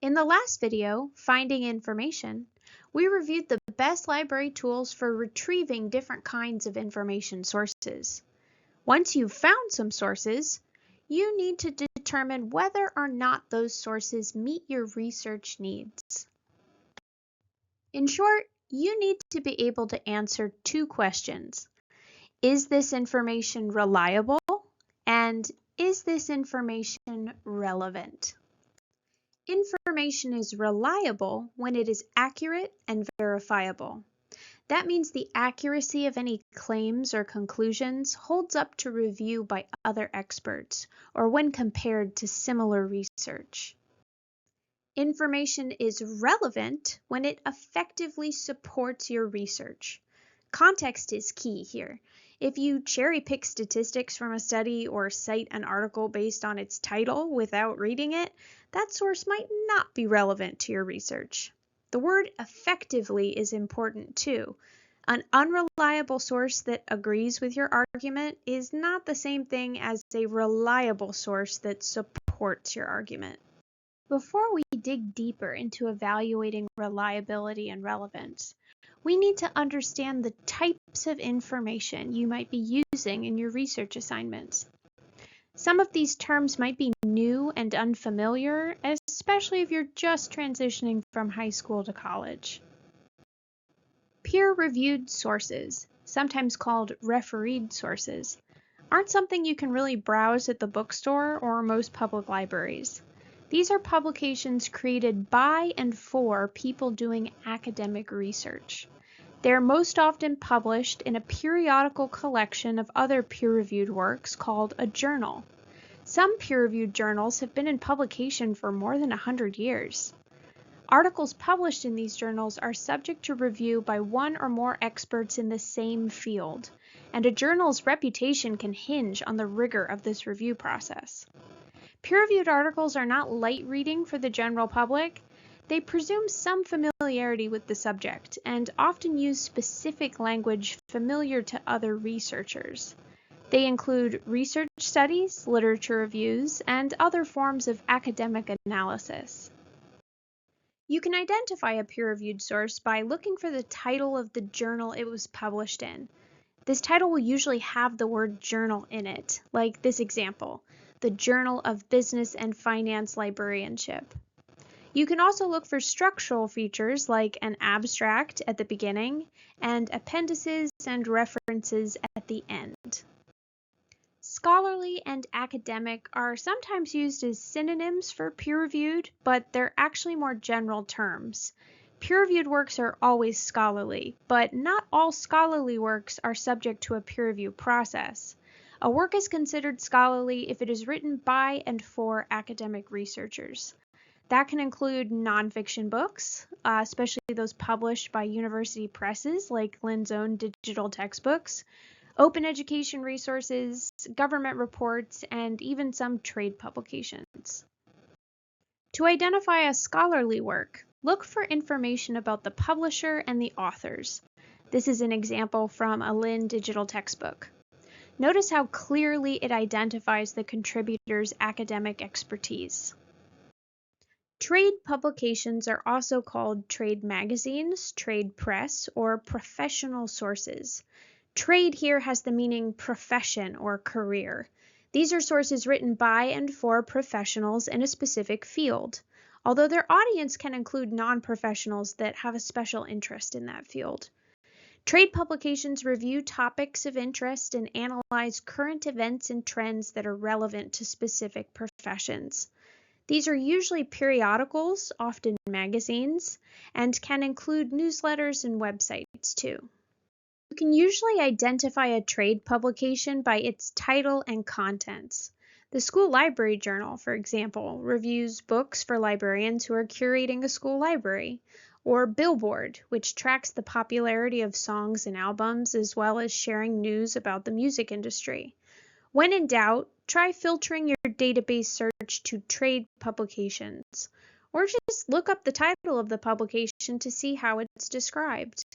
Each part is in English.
In the last video, Finding Information, we reviewed the best library tools for retrieving different kinds of information sources. Once you've found some sources, you need to determine whether or not those sources meet your research needs. In short, you need to be able to answer two questions. Is this information reliable? And is this information relevant? Information is reliable when it is accurate and verifiable. That means the accuracy of any claims or conclusions holds up to review by other experts or when compared to similar research. Information is relevant when it effectively supports your research. Context is key here. If you cherry-pick statistics from a study or cite an article based on its title without reading it, that source might not be relevant to your research. The word effectively is important too. An unreliable source that agrees with your argument is not the same thing as a reliable source that supports your argument. Before we dig deeper into evaluating reliability and relevance, we need to understand the types of information you might be using in your research assignments. Some of these terms might be new and unfamiliar, especially if you're just transitioning from high school to college. Peer-reviewed sources, sometimes called refereed sources, aren't something you can really browse at the bookstore or most public libraries. These are publications created by and for people doing academic research. They are most often published in a periodical collection of other peer-reviewed works called a journal. Some peer-reviewed journals have been in publication for more than 100 years. Articles published in these journals are subject to review by one or more experts in the same field, and a journal's reputation can hinge on the rigor of this review process. Peer-reviewed articles are not light reading for the general public. They presume some familiarity with the subject and often use specific language familiar to other researchers. They include research studies, literature reviews, and other forms of academic analysis. You can identify a peer-reviewed source by looking for the title of the journal it was published in. This title will usually have the word journal in it, like this example, the Journal of Business and Finance Librarianship. You can also look for structural features like an abstract at the beginning and appendices and references at the end. Scholarly and academic are sometimes used as synonyms for peer-reviewed, but they're actually more general terms. Peer-reviewed works are always scholarly, but not all scholarly works are subject to a peer review process. A work is considered scholarly if it is written by and for academic researchers. That can include nonfiction books, especially those published by university presses like Lynn's own digital textbooks, open education resources, government reports, and even some trade publications. To identify a scholarly work, look for information about the publisher and the authors. This is an example from a Lynn digital textbook. Notice how clearly it identifies the contributor's academic expertise. Trade publications are also called trade magazines, trade press, or professional sources. Trade here has the meaning profession or career. These are sources written by and for professionals in a specific field, although their audience can include non-professionals that have a special interest in that field. Trade publications review topics of interest and analyze current events and trends that are relevant to specific professions. These are usually periodicals, often magazines, and can include newsletters and websites too. You can usually identify a trade publication by its title and contents. The School Library Journal, for example, reviews books for librarians who are curating a school library, or Billboard, which tracks the popularity of songs and albums as well as sharing news about the music industry. When in doubt, try filtering your database search to trade publications, or just look up the title of the publication to see how it's described.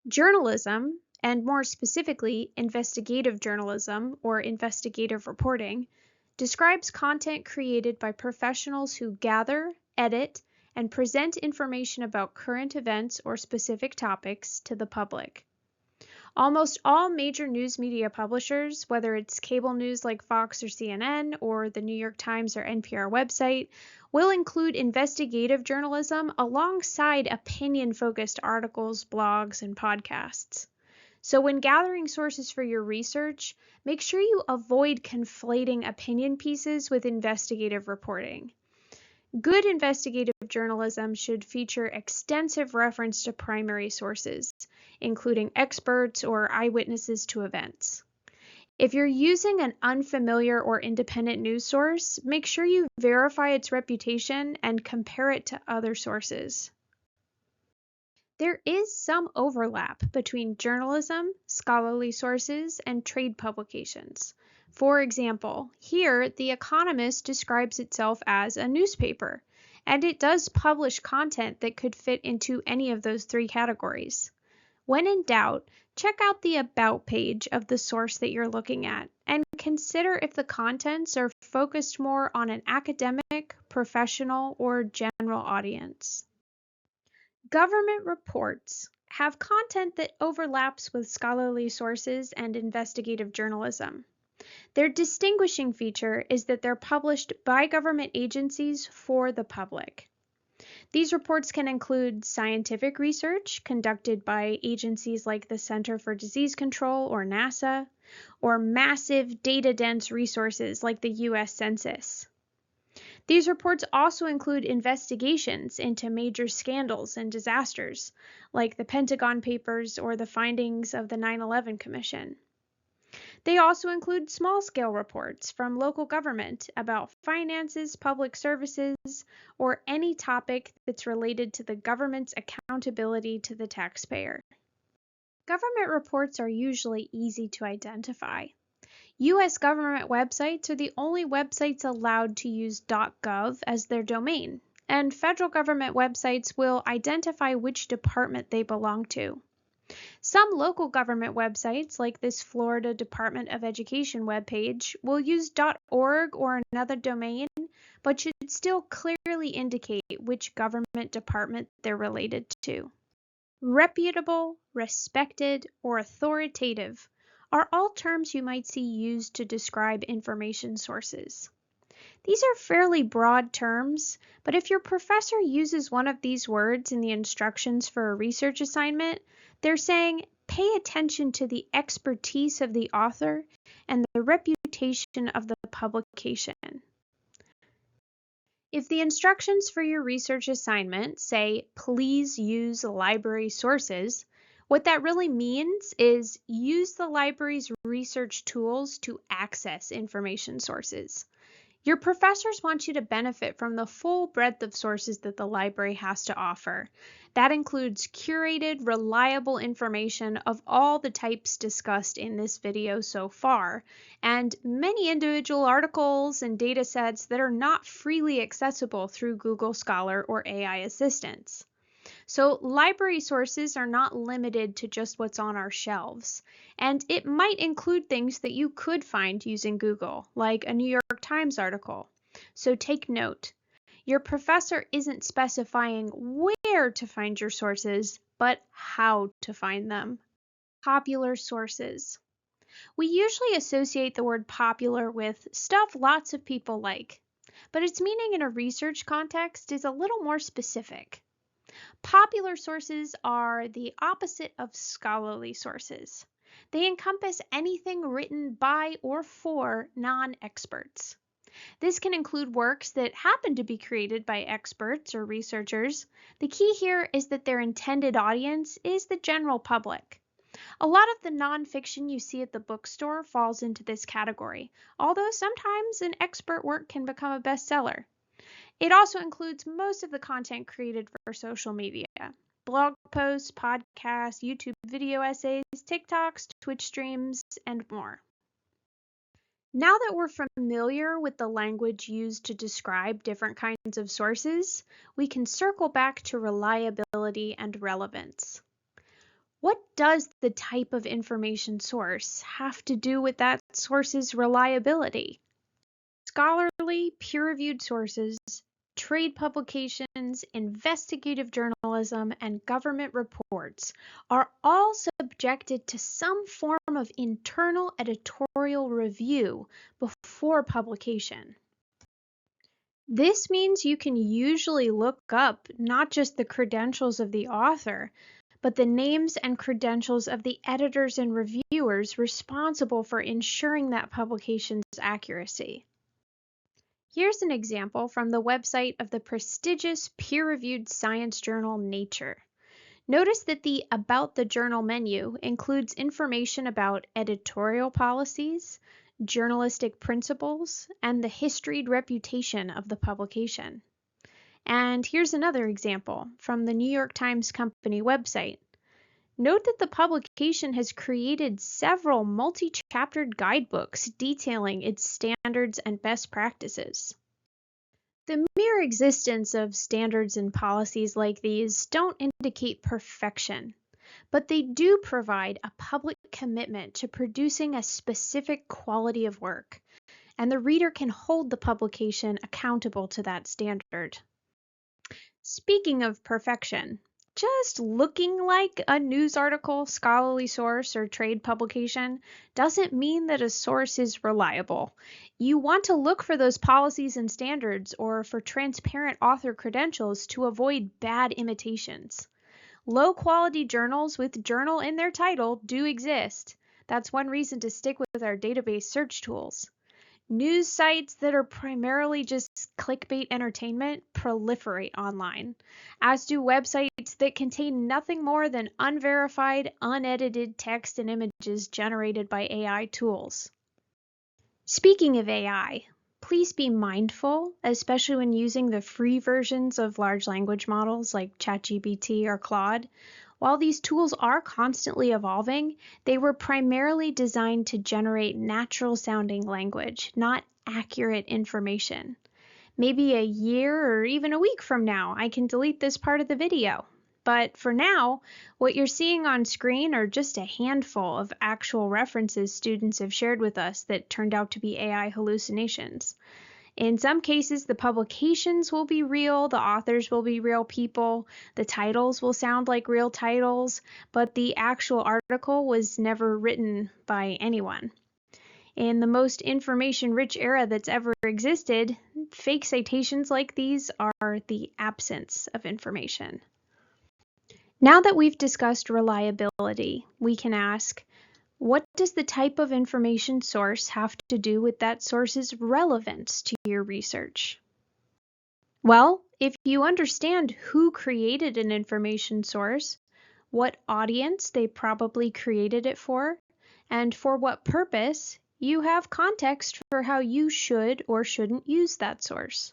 Journalism, and more specifically, investigative journalism or investigative reporting, describes content created by professionals who gather, edit, and present information about current events or specific topics to the public. Almost all major news media publishers, whether it's cable news like Fox or CNN or the New York Times or NPR website, will include investigative journalism alongside opinion-focused articles, blogs, and podcasts. So when gathering sources for your research, make sure you avoid conflating opinion pieces with investigative reporting. Good investigative journalism should feature extensive reference to primary sources, including experts or eyewitnesses to events. If you're using an unfamiliar or independent news source, make sure you verify its reputation and compare it to other sources. There is some overlap between journalism, scholarly sources, and trade publications. For example, here The Economist describes itself as a newspaper, and it does publish content that could fit into any of those three categories. When in doubt, check out the About page of the source that you're looking at and consider if the contents are focused more on an academic, professional, or general audience. Government reports have content that overlaps with scholarly sources and investigative journalism. Their distinguishing feature is that they're published by government agencies for the public. These reports can include scientific research conducted by agencies like the Center for Disease Control or NASA, or massive data-dense resources like the U.S. Census. These reports also include investigations into major scandals and disasters, like the Pentagon Papers or the findings of the 9/11 Commission. They also include small-scale reports from local government about finances, public services, or any topic that's related to the government's accountability to the taxpayer. Government reports are usually easy to identify. U.S. government websites are the only websites allowed to use .gov as their domain, and federal government websites will identify which department they belong to. Some local government websites, like this Florida Department of Education webpage, will use .org or another domain, but should still clearly indicate which government department they're related to. Reputable, respected, or authoritative are all terms you might see used to describe information sources. These are fairly broad terms, but if your professor uses one of these words in the instructions for a research assignment, they're saying, pay attention to the expertise of the author and the reputation of the publication. If the instructions for your research assignment say, please use library sources, what that really means is use the library's research tools to access information sources. Your professors want you to benefit from the full breadth of sources that the library has to offer. That includes curated, reliable information of all the types discussed in this video so far, and many individual articles and data sets that are not freely accessible through Google Scholar or AI assistants. So library sources are not limited to just what's on our shelves, and it might include things that you could find using Google, like a New York Times article. So take note. Your professor isn't specifying where to find your sources, but how to find them. Popular sources. We usually associate the word popular with stuff lots of people like, but its meaning in a research context is a little more specific. Popular sources are the opposite of scholarly sources. They encompass anything written by or for non-experts. This can include works that happen to be created by experts or researchers. The key here is that their intended audience is the general public. A lot of the nonfiction you see at the bookstore falls into this category, although sometimes an expert work can become a bestseller. It also includes most of the content created for social media: blog posts, podcasts, YouTube video essays, TikToks, Twitch streams, and more. Now that we're familiar with the language used to describe different kinds of sources, we can circle back to reliability and relevance. What does the type of information source have to do with that source's reliability? Scholarly, peer-reviewed sources trade publications, investigative journalism, and government reports are all subjected to some form of internal editorial review before publication. This means you can usually look up not just the credentials of the author, but the names and credentials of the editors and reviewers responsible for ensuring that publication's accuracy. Here's an example from the website of the prestigious peer-reviewed science journal Nature. Notice that the About the Journal menu includes information about editorial policies, journalistic principles, and the historied reputation of the publication. And here's another example from the New York Times Company website. Note that the publication has created several multi-chaptered guidebooks detailing its standards and best practices. The mere existence of standards and policies like these don't indicate perfection, but they do provide a public commitment to producing a specific quality of work, and the reader can hold the publication accountable to that standard. Speaking of perfection, just looking like a news article, scholarly source, or trade publication doesn't mean that a source is reliable. You want to look for those policies and standards or for transparent author credentials to avoid bad imitations. Low-quality journals with journal in their title do exist. That's one reason to stick with our database search tools. News sites that are primarily just clickbait entertainment proliferate online, as do websites that contain nothing more than unverified, unedited text and images generated by AI tools. Speaking of AI, please be mindful, especially when using the free versions of large language models like ChatGPT or Claude. While these tools are constantly evolving, they were primarily designed to generate natural-sounding language, not accurate information. Maybe a year or even a week from now, I can delete this part of the video. But for now, what you're seeing on screen are just a handful of actual references students have shared with us that turned out to be AI hallucinations. In some cases, the publications will be real, the authors will be real people, the titles will sound like real titles, but the actual article was never written by anyone. In the most information-rich era that's ever existed, fake citations like these are the absence of information. Now that we've discussed reliability, we can ask, what does the type of information source have to do with that source's relevance to your research? Well, if you understand who created an information source, what audience they probably created it for, and for what purpose, you have context for how you should or shouldn't use that source.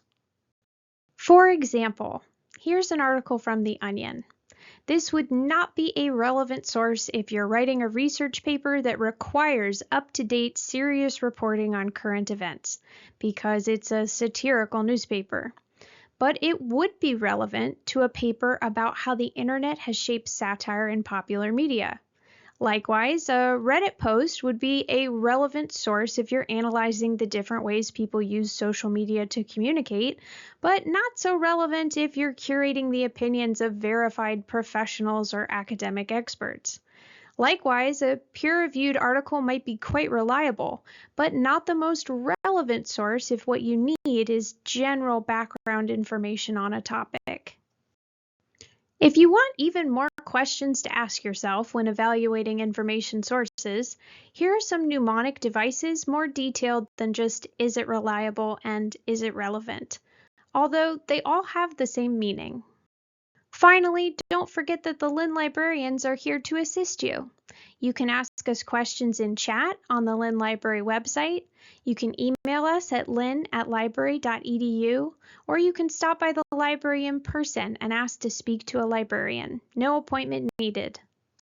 For example, here's an article from The Onion. This would not be a relevant source if you're writing a research paper that requires up-to-date, serious reporting on current events, because it's a satirical newspaper. But it would be relevant to a paper about how the internet has shaped satire in popular media. Likewise, a Reddit post would be a relevant source if you're analyzing the different ways people use social media to communicate, but not so relevant if you're curating the opinions of verified professionals or academic experts. Likewise, a peer-reviewed article might be quite reliable, but not the most relevant source if what you need is general background information on a topic. If you want even more questions to ask yourself when evaluating information sources, here are some mnemonic devices more detailed than just is it reliable and is it relevant, although they all have the same meaning. Finally, don't forget that the Lynn librarians are here to assist you. You can ask us questions in chat on the Lynn Library website. You can email us at lynn@library.edu, or you can stop by the library in person and ask to speak to a librarian. No appointment needed.